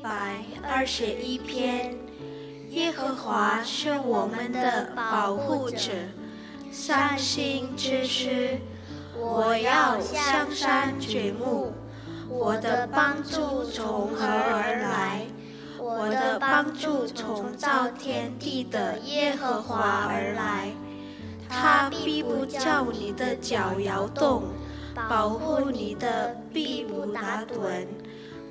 121篇，耶和华是我们的保护者。伤心之时，我要向山举目，我的帮助从何而来？我的帮助从造天地的耶和华而来。他必不叫你的脚摇动，保护你的必不打盹。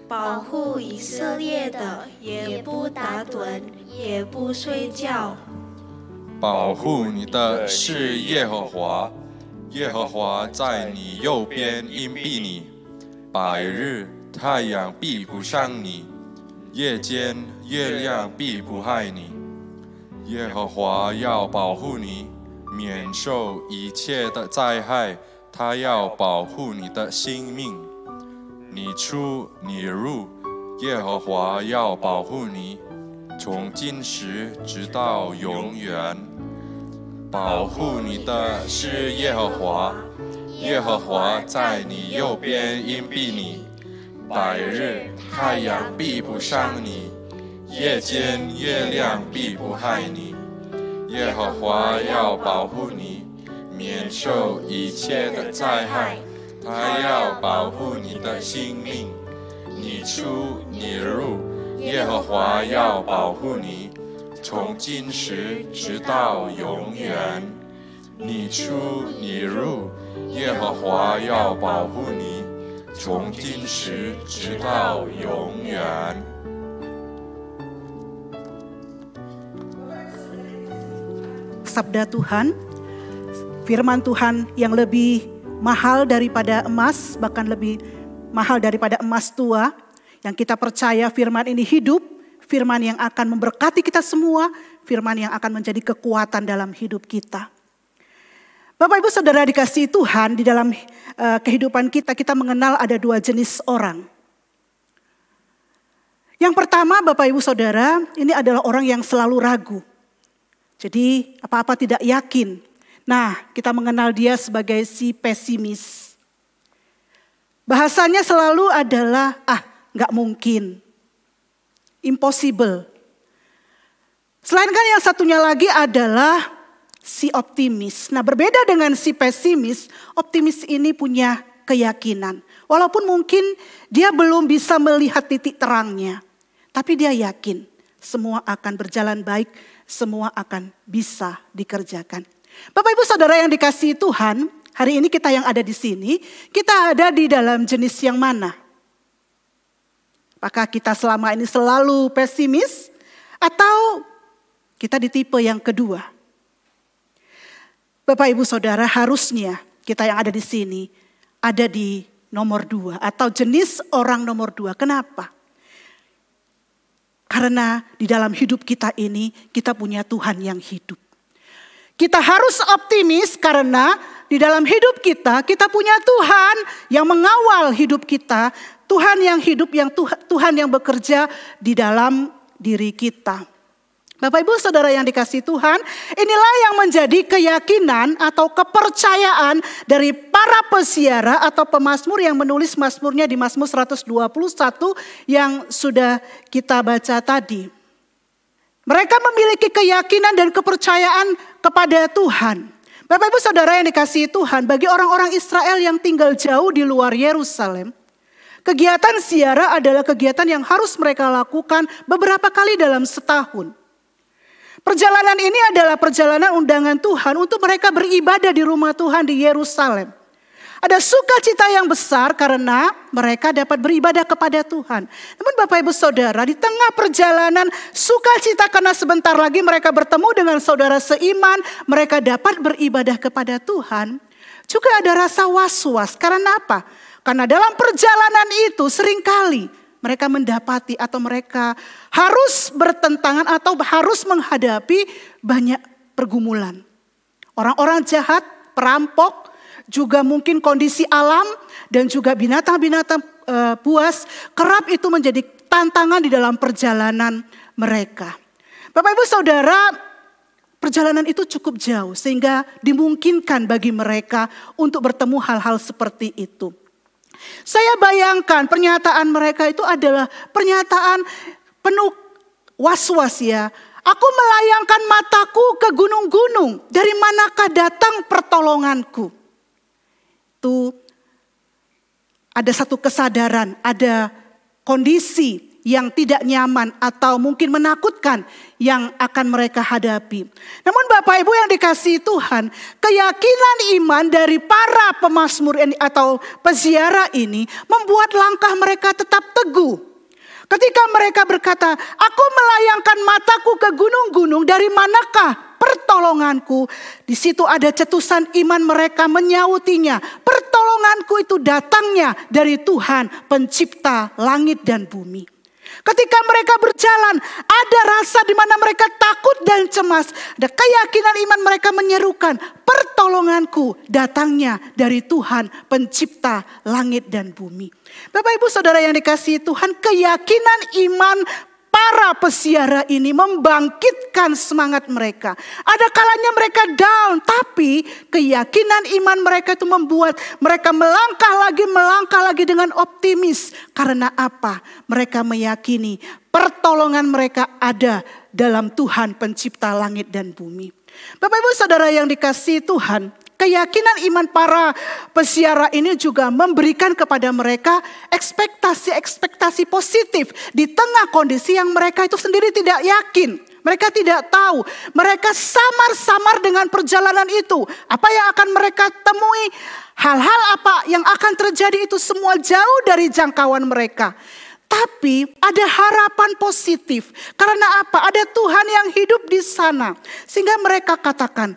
保护以色列的也不打盹，也不睡觉。保护你的是耶和华，耶和华在你右边荫庇你，白日太阳必不伤你，夜间月亮必不害你。耶和华要保护你，免受一切的灾害，他要保护你的性命。你出你入，耶和华要保护你，从今时直到永远。保护你的是耶和华，耶和华在你右边荫庇你，白日太阳必不伤你，夜间月亮必不害你。耶和华要保护你，免受一切的灾害，他要保护你的性命。你出你入，耶和华要保护你，从今时直到永远。你出你入，耶和华要保护你，从今时直到永远。Sabda Tuhan, firman Tuhan yang lebih mahal daripada emas, bahkan lebih mahal daripada emas tua, yang kita percaya firman ini hidup, firman yang akan memberkati kita semua, firman yang akan menjadi kekuatan dalam hidup kita. Bapak Ibu Saudara dikasihi Tuhan, di dalam kehidupan kita mengenal ada dua jenis orang. Yang pertama Bapak Ibu Saudara, ini adalah orang yang selalu ragu. Jadi apa-apa tidak yakin. Nah, kita mengenal dia sebagai si pesimis. Bahasanya selalu adalah, gak mungkin. Impossible. Selain kan yang satunya lagi adalah si optimis. Nah, berbeda dengan si pesimis, optimis ini punya keyakinan. Walaupun mungkin dia belum bisa melihat titik terangnya. Tapi dia yakin semua akan berjalan baik, semua akan bisa dikerjakan. Bapak Ibu Saudara yang dikasihi Tuhan, hari ini kita yang ada di sini, kita ada di dalam jenis yang mana? Apakah kita selama ini selalu pesimis atau kita di tipe yang kedua? Bapak Ibu Saudara, harusnya kita yang ada di sini ada di nomor 2 atau jenis orang nomor 2. Kenapa? Karena di dalam hidup kita ini kita punya Tuhan yang hidup. Kita harus optimis karena di dalam hidup kita punya Tuhan yang mengawal hidup kita. Tuhan yang hidup, Tuhan yang bekerja di dalam diri kita. Bapak Ibu Saudara yang dikasihi Tuhan, inilah yang menjadi keyakinan atau kepercayaan dari para peziarah atau pemazmur yang menulis mazmurnya di Mazmur 121 yang sudah kita baca tadi. Mereka memiliki keyakinan dan kepercayaan kepada Tuhan. Bapak Ibu Saudara yang dikasihi Tuhan, bagi orang-orang Israel yang tinggal jauh di luar Yerusalem, kegiatan ziarah adalah kegiatan yang harus mereka lakukan beberapa kali dalam setahun. Perjalanan ini adalah perjalanan undangan Tuhan untuk mereka beribadah di rumah Tuhan di Yerusalem. Ada sukacita yang besar karena mereka dapat beribadah kepada Tuhan. Namun Bapak Ibu Saudara, di tengah perjalanan sukacita karena sebentar lagi mereka bertemu dengan saudara seiman, mereka dapat beribadah kepada Tuhan. Juga ada rasa was-was, karena apa? Karena dalam perjalanan itu seringkali mereka mendapati atau mereka harus bertentangan atau harus menghadapi banyak pergumulan. Orang-orang jahat, perampok, juga mungkin kondisi alam dan juga binatang-binatang buas kerap itu menjadi tantangan di dalam perjalanan mereka. Bapak Ibu Saudara, perjalanan itu cukup jauh sehingga dimungkinkan bagi mereka untuk bertemu hal-hal seperti itu. Saya bayangkan pernyataan mereka itu adalah pernyataan penuh was-was ya. Aku melayangkan mataku ke gunung-gunung, dari manakah datang pertolonganku? Itu ada satu kesadaran, ada kondisi yang tidak nyaman atau mungkin menakutkan yang akan mereka hadapi. Namun Bapak Ibu yang dikasihi Tuhan, keyakinan iman dari para pemazmur atau peziarah ini membuat langkah mereka tetap teguh. Ketika mereka berkata, aku melayangkan mataku ke gunung-gunung, dari manakah pertolonganku? Di situ ada cetusan iman mereka menyautinya. Pertolonganku itu datangnya dari Tuhan pencipta langit dan bumi. Ketika mereka berjalan, ada rasa di mana mereka takut dan cemas. Ada keyakinan iman mereka menyerukan, pertolonganku datangnya dari Tuhan pencipta langit dan bumi. Bapak Ibu Saudara yang dikasihi Tuhan, keyakinan iman para peziarah ini membangkitkan semangat mereka. Ada kalanya mereka down, tapi keyakinan iman mereka itu membuat mereka melangkah lagi dengan optimis. Karena apa? Mereka meyakini pertolongan mereka ada dalam Tuhan pencipta langit dan bumi. Bapak Ibu Saudara yang dikasihi Tuhan, keyakinan iman para peziarah ini juga memberikan kepada mereka ekspektasi positif di tengah kondisi yang mereka itu sendiri tidak yakin. Mereka tidak tahu, mereka samar-samar dengan perjalanan itu. Apa yang akan mereka temui, hal-hal apa yang akan terjadi itu semua jauh dari jangkauan mereka. Tapi ada harapan positif. Karena apa? Ada Tuhan yang hidup di sana. Sehingga mereka katakan,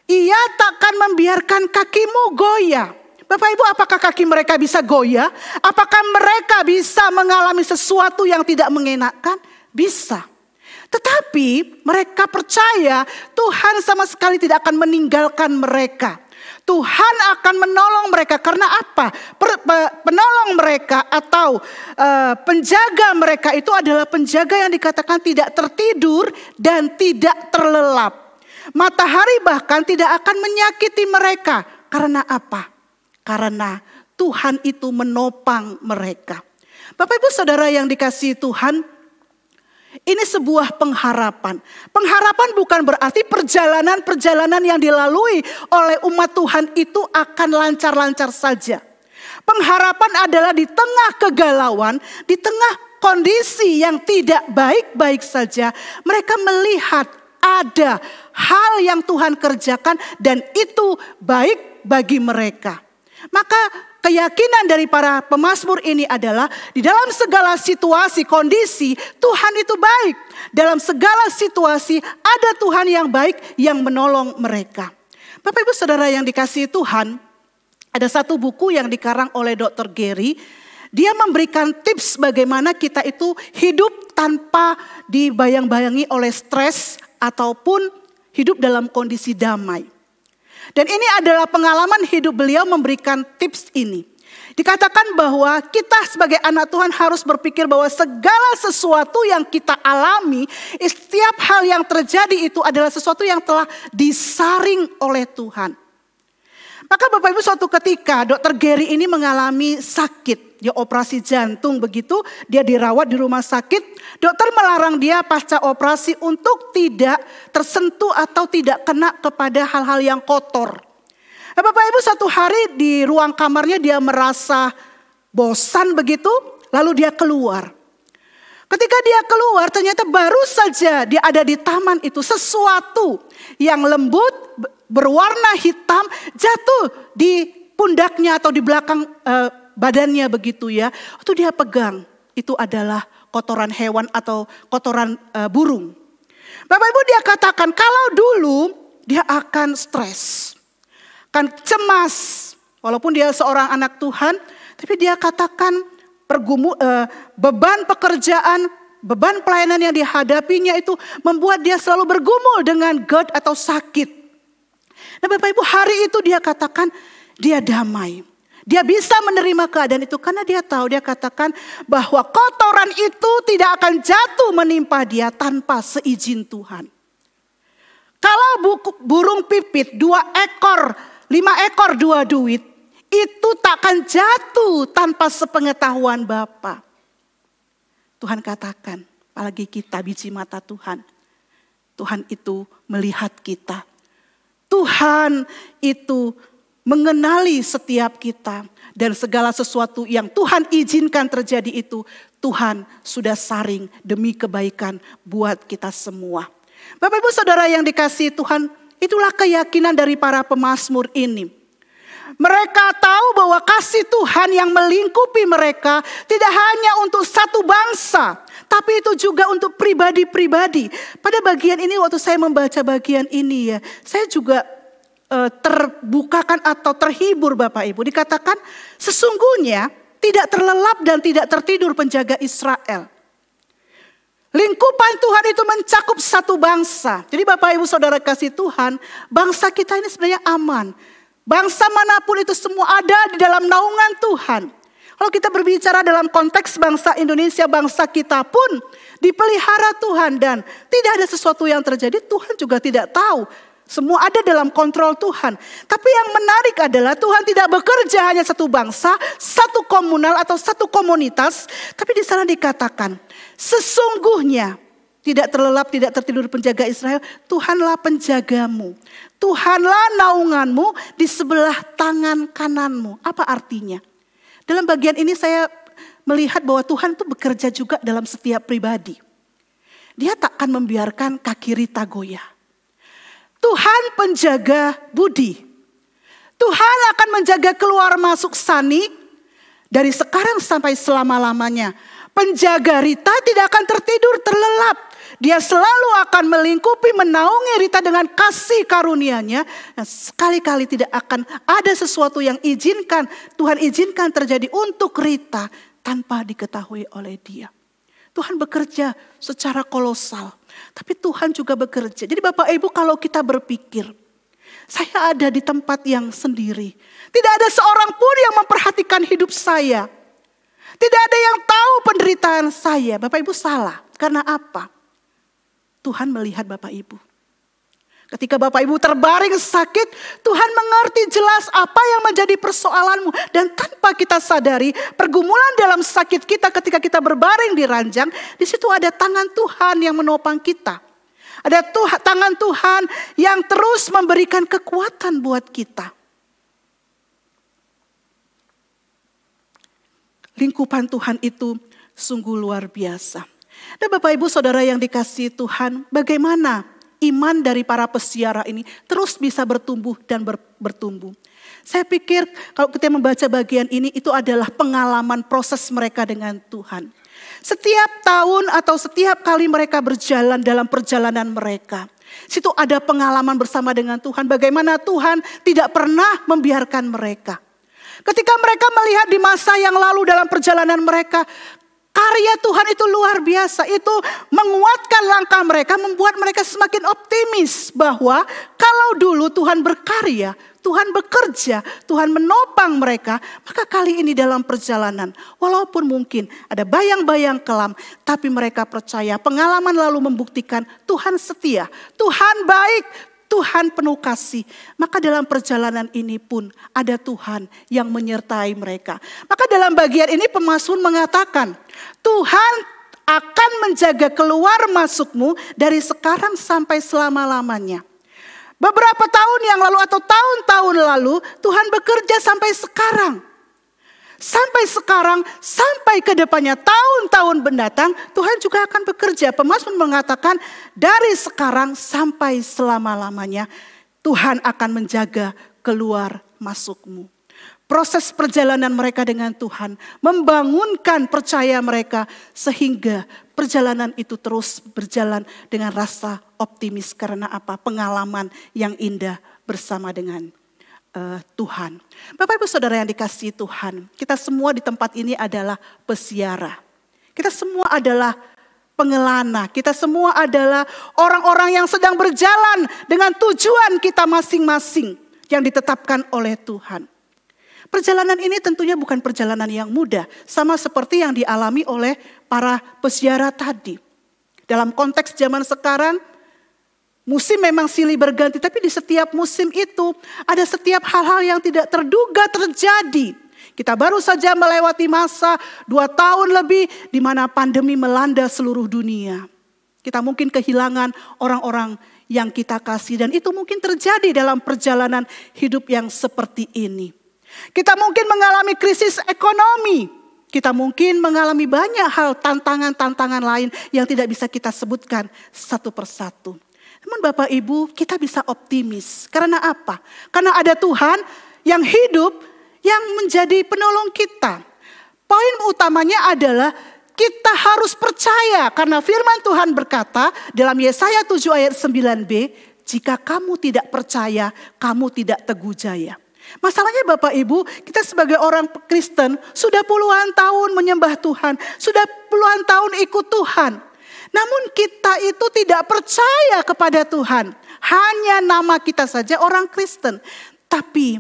Ia takkan membiarkan kakimu goyah. Bapak Ibu, apakah kaki mereka bisa goyah? Apakah mereka bisa mengalami sesuatu yang tidak mengenakan? Bisa. Tetapi mereka percaya Tuhan sama sekali tidak akan meninggalkan mereka. Tuhan akan menolong mereka. Karena apa? Penolong mereka atau penjaga mereka itu adalah penjaga yang dikatakan tidak tertidur dan tidak terlelap. Matahari bahkan tidak akan menyakiti mereka. Karena apa? Karena Tuhan itu menopang mereka. Bapak Ibu Saudara yang dikasihi Tuhan, ini sebuah pengharapan. Pengharapan bukan berarti perjalanan-perjalanan yang dilalui oleh umat Tuhan itu akan lancar-lancar saja. Pengharapan adalah di tengah kegalauan, di tengah kondisi yang tidak baik-baik saja, mereka melihat ada hal yang Tuhan kerjakan dan itu baik bagi mereka. Maka keyakinan dari para pemazmur ini adalah di dalam segala situasi, kondisi, Tuhan itu baik. Dalam segala situasi ada Tuhan yang baik yang menolong mereka. Bapak Ibu Saudara yang dikasihi Tuhan, ada satu buku yang dikarang oleh Dr. Gary. Dia memberikan tips bagaimana kita itu hidup tanpa dibayang-bayangi oleh stres ataupun hidup dalam kondisi damai. Dan ini adalah pengalaman hidup beliau memberikan tips ini. Dikatakan bahwa kita sebagai anak Tuhan harus berpikir bahwa segala sesuatu yang kita alami, setiap hal yang terjadi itu adalah sesuatu yang telah disaring oleh Tuhan. Maka Bapak Ibu suatu ketika Dr. Gary ini mengalami sakit. Dia operasi jantung begitu, dia dirawat di rumah sakit. Dokter melarang dia pasca operasi untuk tidak tersentuh atau tidak kena kepada hal-hal yang kotor. Nah, Bapak Ibu suatu hari di ruang kamarnya dia merasa bosan begitu, lalu dia keluar. Ketika dia keluar ternyata baru saja dia ada di taman itu, sesuatu yang lembut berwarna hitam jatuh di pundaknya atau di belakang badannya begitu ya. Itu dia pegang, itu adalah kotoran hewan atau kotoran burung. Bapak Ibu dia katakan kalau dulu dia akan stres, akan cemas. Walaupun dia seorang anak Tuhan, tapi dia katakan beban pekerjaan, beban pelayanan yang dihadapinya itu membuat dia selalu bergumul dengan GERD atau sakit. Nah Bapak Ibu hari itu dia katakan dia damai. Dia bisa menerima keadaan itu karena dia tahu, dia katakan bahwa kotoran itu tidak akan jatuh menimpa dia tanpa seizin Tuhan. Kalau burung pipit 2 ekor, 5 ekor 2 duit, itu takkan jatuh tanpa sepengetahuan Bapa. Tuhan katakan, apalagi kita biji mata Tuhan. Tuhan itu melihat kita. Tuhan itu mengenali setiap kita. Dan segala sesuatu yang Tuhan izinkan terjadi itu, Tuhan sudah saring demi kebaikan buat kita semua. Bapak Ibu Saudara yang dikasihi Tuhan, itulah keyakinan dari para pemazmur ini. Mereka tahu bahwa kasih Tuhan yang melingkupi mereka tidak hanya untuk satu bangsa, tapi itu juga untuk pribadi-pribadi. Pada bagian ini waktu saya membaca bagian ini ya, saya juga terbukakan atau terhibur Bapak Ibu. Dikatakan sesungguhnya tidak terlelap dan tidak tertidur penjaga Israel. Lingkupan Tuhan itu mencakup satu bangsa. Jadi Bapak Ibu Saudara kasih Tuhan, bangsa kita ini sebenarnya aman. Bangsa manapun itu semua ada di dalam naungan Tuhan. Kalau kita berbicara dalam konteks bangsa Indonesia, bangsa kita pun dipelihara Tuhan dan tidak ada sesuatu yang terjadi, Tuhan juga tidak tahu. Semua ada dalam kontrol Tuhan. Tapi yang menarik adalah Tuhan tidak bekerja hanya satu bangsa, satu komunal atau satu komunitas. Tapi di sana dikatakan, sesungguhnya tidak terlelap, tidak tertidur penjaga Israel. Tuhanlah penjagamu. Tuhanlah naunganmu di sebelah tangan kananmu. Apa artinya? Dalam bagian ini saya melihat bahwa Tuhan itu bekerja juga dalam setiap pribadi. Dia takkan membiarkan kaki Rita goyah. Tuhan penjaga Budi. Tuhan akan menjaga keluar masuk Sani dari sekarang sampai selama-lamanya. Penjaga Rita tidak akan tertidur terlelap. Dia selalu akan melingkupi, menaungi Rita dengan kasih karunia-Nya. Dan sekali-kali tidak akan ada sesuatu yang Tuhan izinkan terjadi untuk Rita tanpa diketahui oleh dia. Tuhan bekerja secara kolosal. Tapi Tuhan juga bekerja. Jadi Bapak Ibu kalau kita berpikir, saya ada di tempat yang sendiri. Tidak ada seorang pun yang memperhatikan hidup saya. Tidak ada yang tahu penderitaan saya. Bapak Ibu salah. Karena apa? Tuhan melihat Bapak Ibu. Ketika Bapak Ibu terbaring sakit, Tuhan mengerti jelas apa yang menjadi persoalanmu. Dan tanpa kita sadari, pergumulan dalam sakit kita ketika kita berbaring di ranjang, di situ ada tangan Tuhan yang menopang kita. Ada tangan Tuhan yang terus memberikan kekuatan buat kita. Lingkupan Tuhan itu sungguh luar biasa. Dan Bapak Ibu Saudara yang dikasihi Tuhan, bagaimana iman dari para pesiara ini terus bisa bertumbuh dan bertumbuh. Saya pikir kalau kita membaca bagian ini itu adalah pengalaman proses mereka dengan Tuhan. Setiap tahun atau setiap kali mereka berjalan dalam perjalanan mereka, situ ada pengalaman bersama dengan Tuhan. Bagaimana Tuhan tidak pernah membiarkan mereka. Ketika mereka melihat di masa yang lalu dalam perjalanan mereka, karya Tuhan itu luar biasa. Itu menguatkan langkah mereka, membuat mereka semakin optimis bahwa kalau dulu Tuhan berkarya, Tuhan bekerja, Tuhan menopang mereka, maka kali ini dalam perjalanan, walaupun mungkin ada bayang-bayang kelam, tapi mereka percaya pengalaman lalu membuktikan Tuhan setia, Tuhan baik, Tuhan penuh kasih. Maka dalam perjalanan ini pun ada Tuhan yang menyertai mereka. Maka dalam bagian ini pemazmur mengatakan, Tuhan akan menjaga keluar masukmu dari sekarang sampai selama-lamanya. Beberapa tahun yang lalu atau tahun-tahun lalu Tuhan bekerja sampai sekarang. Sampai sekarang, sampai ke depannya tahun-tahun mendatang Tuhan juga akan bekerja. Pemazmur mengatakan dari sekarang sampai selama-lamanya Tuhan akan menjaga keluar masukmu. Proses perjalanan mereka dengan Tuhan membangunkan percaya mereka sehingga perjalanan itu terus berjalan dengan rasa optimis. Karena apa? Pengalaman yang indah bersama dengan Tuhan. Bapak Ibu Saudara yang dikasihi Tuhan, kita semua di tempat ini adalah pesiara. Kita semua adalah pengelana, kita semua adalah orang-orang yang sedang berjalan dengan tujuan kita masing-masing yang ditetapkan oleh Tuhan. Perjalanan ini tentunya bukan perjalanan yang mudah, sama seperti yang dialami oleh para pesiara tadi. Dalam konteks zaman sekarang, Musim memang silih berganti, tapi di setiap musim itu ada setiap hal-hal yang tidak terduga terjadi. Kita baru saja melewati masa 2 tahun lebih di mana pandemi melanda seluruh dunia. Kita mungkin kehilangan orang-orang yang kita kasih dan itu mungkin terjadi dalam perjalanan hidup yang seperti ini. Kita mungkin mengalami krisis ekonomi. Kita mungkin mengalami banyak hal, tantangan-tantangan lain yang tidak bisa kita sebutkan satu persatu. Namun Bapak Ibu, kita bisa optimis. Karena apa? Karena ada Tuhan yang hidup, yang menjadi penolong kita. Poin utamanya adalah kita harus percaya. Karena firman Tuhan berkata dalam Yesaya 7 ayat 9b, jika kamu tidak percaya, kamu tidak teguh jaya. Masalahnya Bapak Ibu, kita sebagai orang Kristen sudah puluhan tahun menyembah Tuhan. Sudah puluhan tahun ikut Tuhan. Namun kita itu tidak percaya kepada Tuhan. Hanya nama kita saja orang Kristen. Tapi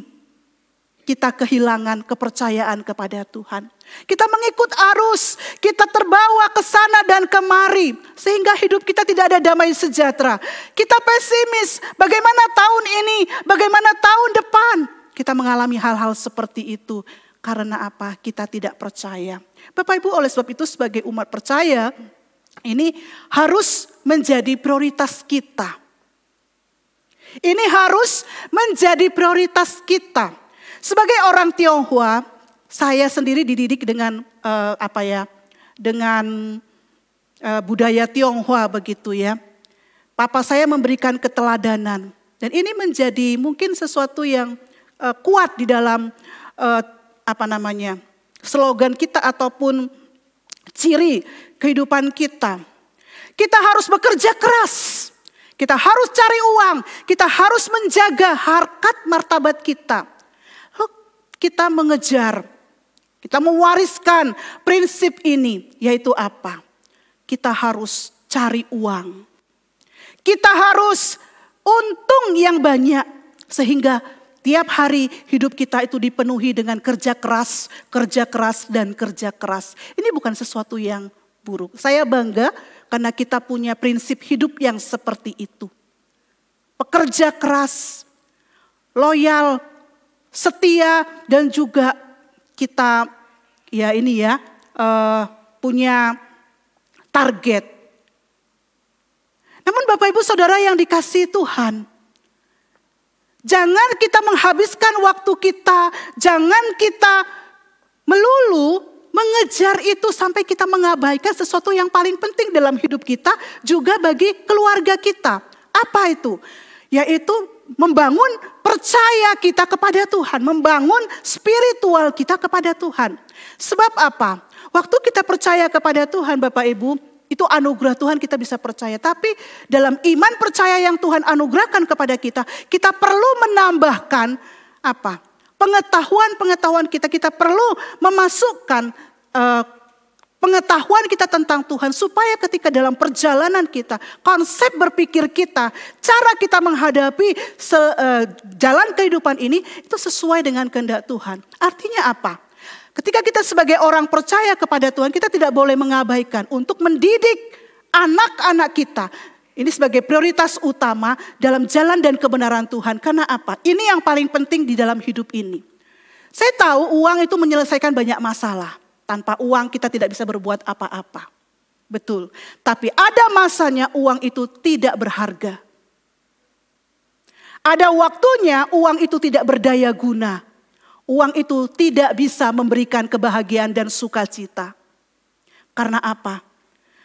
kita kehilangan kepercayaan kepada Tuhan. Kita mengikut arus, kita terbawa ke sana dan kemari. Sehingga hidup kita tidak ada damai sejahtera. Kita pesimis, bagaimana tahun ini, bagaimana tahun depan. Kita mengalami hal-hal seperti itu. Karena apa? Kita tidak percaya. Bapak Ibu, oleh sebab itu sebagai umat percaya, ini harus menjadi prioritas kita. Ini harus menjadi prioritas kita. Sebagai orang Tionghoa, saya sendiri dididik dengan budaya Tionghoa begitu ya. Papa saya memberikan keteladanan dan ini menjadi mungkin sesuatu yang kuat di dalam slogan kita ataupun ciri kehidupan kita. Kita harus bekerja keras. Kita harus cari uang. Kita harus menjaga harkat martabat kita. Lalu kita mengejar. Kita mewariskan prinsip ini. Yaitu apa? Kita harus cari uang. Kita harus untung yang banyak. Sehingga tiap hari hidup kita itu dipenuhi dengan kerja keras, dan kerja keras. Ini bukan sesuatu yang buruk. Saya bangga karena kita punya prinsip hidup yang seperti itu. Pekerja keras, loyal, setia, dan juga kita punya target. Namun Bapak Ibu Saudara yang dikasihi Tuhan, jangan kita menghabiskan waktu kita, jangan kita melulu mengejar itu sampai kita mengabaikan sesuatu yang paling penting dalam hidup kita, juga bagi keluarga kita. Apa itu? Yaitu membangun percaya kita kepada Tuhan, membangun spiritual kita kepada Tuhan. Sebab apa? Waktu kita percaya kepada Tuhan Bapak Ibu, itu anugerah Tuhan kita bisa percaya. Tapi dalam iman percaya yang Tuhan anugerahkan kepada kita, kita perlu menambahkan apa? Pengetahuan kita. Kita perlu memasukkan pengetahuan kita tentang Tuhan. Supaya ketika dalam perjalanan kita, konsep berpikir kita, cara kita menghadapi jalan kehidupan ini, itu sesuai dengan kehendak Tuhan. Artinya apa? Ketika kita sebagai orang percaya kepada Tuhan, kita tidak boleh mengabaikan untuk mendidik anak-anak kita. Ini sebagai prioritas utama dalam jalan dan kebenaran Tuhan. Karena apa? Ini yang paling penting di dalam hidup ini. Saya tahu uang itu menyelesaikan banyak masalah. Tanpa uang kita tidak bisa berbuat apa-apa. Betul. Tapi ada masanya uang itu tidak berharga. Ada waktunya uang itu tidak berdaya guna. Uang itu tidak bisa memberikan kebahagiaan dan sukacita. Karena apa?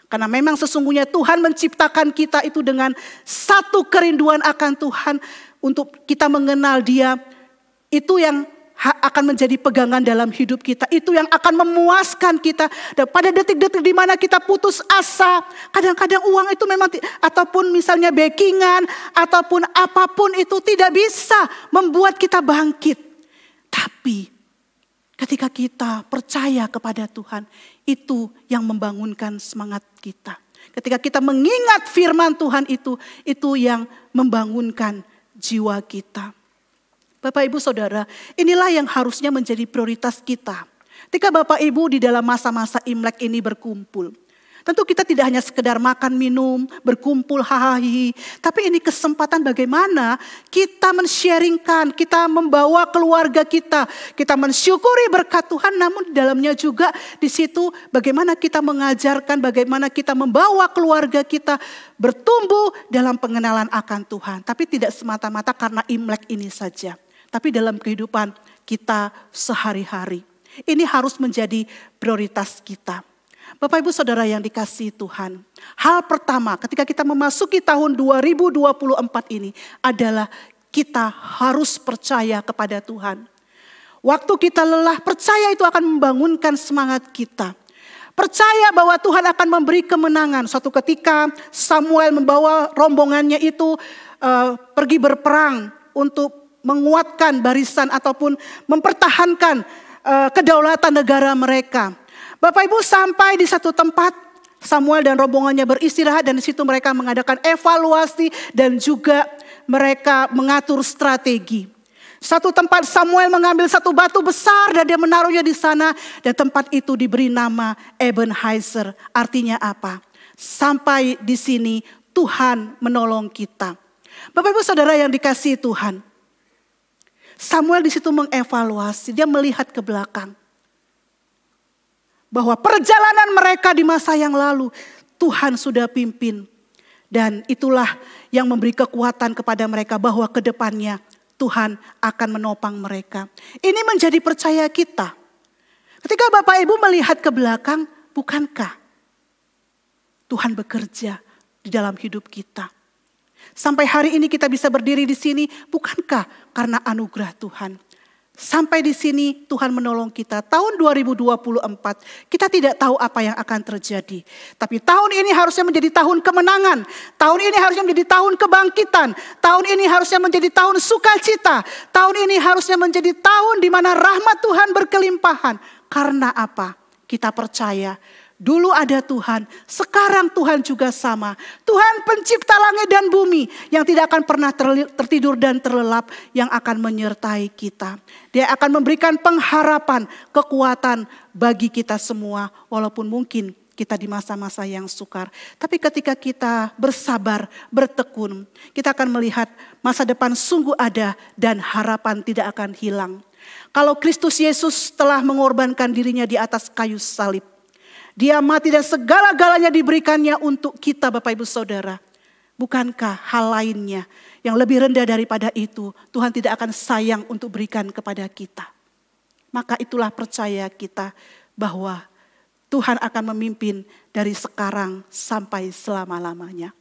Karena memang sesungguhnya Tuhan menciptakan kita itu dengan satu kerinduan akan Tuhan. Untuk kita mengenal Dia. Itu yang akan menjadi pegangan dalam hidup kita. Itu yang akan memuaskan kita. Dan pada detik-detik di mana kita putus asa. Kadang-kadang uang itu memang, ataupun misalnya backingan, ataupun apapun itu tidak bisa membuat kita bangkit. Tapi ketika kita percaya kepada Tuhan, itu yang membangunkan semangat kita. Ketika kita mengingat firman Tuhan itu yang membangunkan jiwa kita. Bapak Ibu Saudara, inilah yang harusnya menjadi prioritas kita. Ketika Bapak Ibu di dalam masa-masa Imlek ini berkumpul. Tentu kita tidak hanya sekedar makan, minum, berkumpul, hahaha, tapi ini kesempatan bagaimana kita men-sharingkan, kita membawa keluarga kita mensyukuri berkat Tuhan, namun di dalamnya juga di situ bagaimana kita mengajarkan, bagaimana kita membawa keluarga kita bertumbuh dalam pengenalan akan Tuhan. Tapi tidak semata-mata karena Imlek ini saja, tapi dalam kehidupan kita sehari-hari. Ini harus menjadi prioritas kita. Bapak Ibu Saudara yang dikasihi Tuhan, hal pertama ketika kita memasuki tahun 2024 ini adalah kita harus percaya kepada Tuhan. Waktu kita lelah, percaya itu akan membangunkan semangat kita. Percaya bahwa Tuhan akan memberi kemenangan. Suatu ketika Samuel membawa rombongannya itu pergi berperang untuk menguatkan barisan ataupun mempertahankan kedaulatan negara mereka. Bapak Ibu, sampai di satu tempat Samuel dan rombongannya beristirahat dan di situ mereka mengadakan evaluasi dan juga mereka mengatur strategi. Satu tempat Samuel mengambil satu batu besar dan dia menaruhnya di sana dan tempat itu diberi nama Ebenezer. Artinya apa? Sampai di sini Tuhan menolong kita. Bapak Ibu Saudara yang dikasihi Tuhan, Samuel di situ mengevaluasi, dia melihat ke belakang. Bahwa perjalanan mereka di masa yang lalu Tuhan sudah pimpin. Dan itulah yang memberi kekuatan kepada mereka bahwa ke depannya Tuhan akan menopang mereka. Ini menjadi percaya kita. Ketika Bapak Ibu melihat ke belakang, bukankah Tuhan bekerja di dalam hidup kita? Sampai hari ini kita bisa berdiri di sini, bukankah karena anugerah Tuhan? Sampai di sini Tuhan menolong kita. Tahun 2024 kita tidak tahu apa yang akan terjadi. Tapi tahun ini harusnya menjadi tahun kemenangan. Tahun ini harusnya menjadi tahun kebangkitan. Tahun ini harusnya menjadi tahun sukacita. Tahun ini harusnya menjadi tahun di mana rahmat Tuhan berkelimpahan. Karena apa? Kita percaya dulu ada Tuhan, sekarang Tuhan juga sama. Tuhan pencipta langit dan bumi yang tidak akan pernah tertidur dan terlelap, yang akan menyertai kita. Dia akan memberikan pengharapan, kekuatan bagi kita semua walaupun mungkin kita di masa-masa yang sukar. Tapi ketika kita bersabar, bertekun, kita akan melihat masa depan sungguh ada dan harapan tidak akan hilang. Kalau Kristus Yesus telah mengorbankan dirinya di atas kayu salib, Dia mati dan segala-galanya diberikannya untuk kita Bapak Ibu Saudara. Bukankah hal lainnya yang lebih rendah daripada itu Tuhan tidak akan sayang untuk berikan kepada kita? Maka itulah percaya kita bahwa Tuhan akan memimpin dari sekarang sampai selama-lamanya.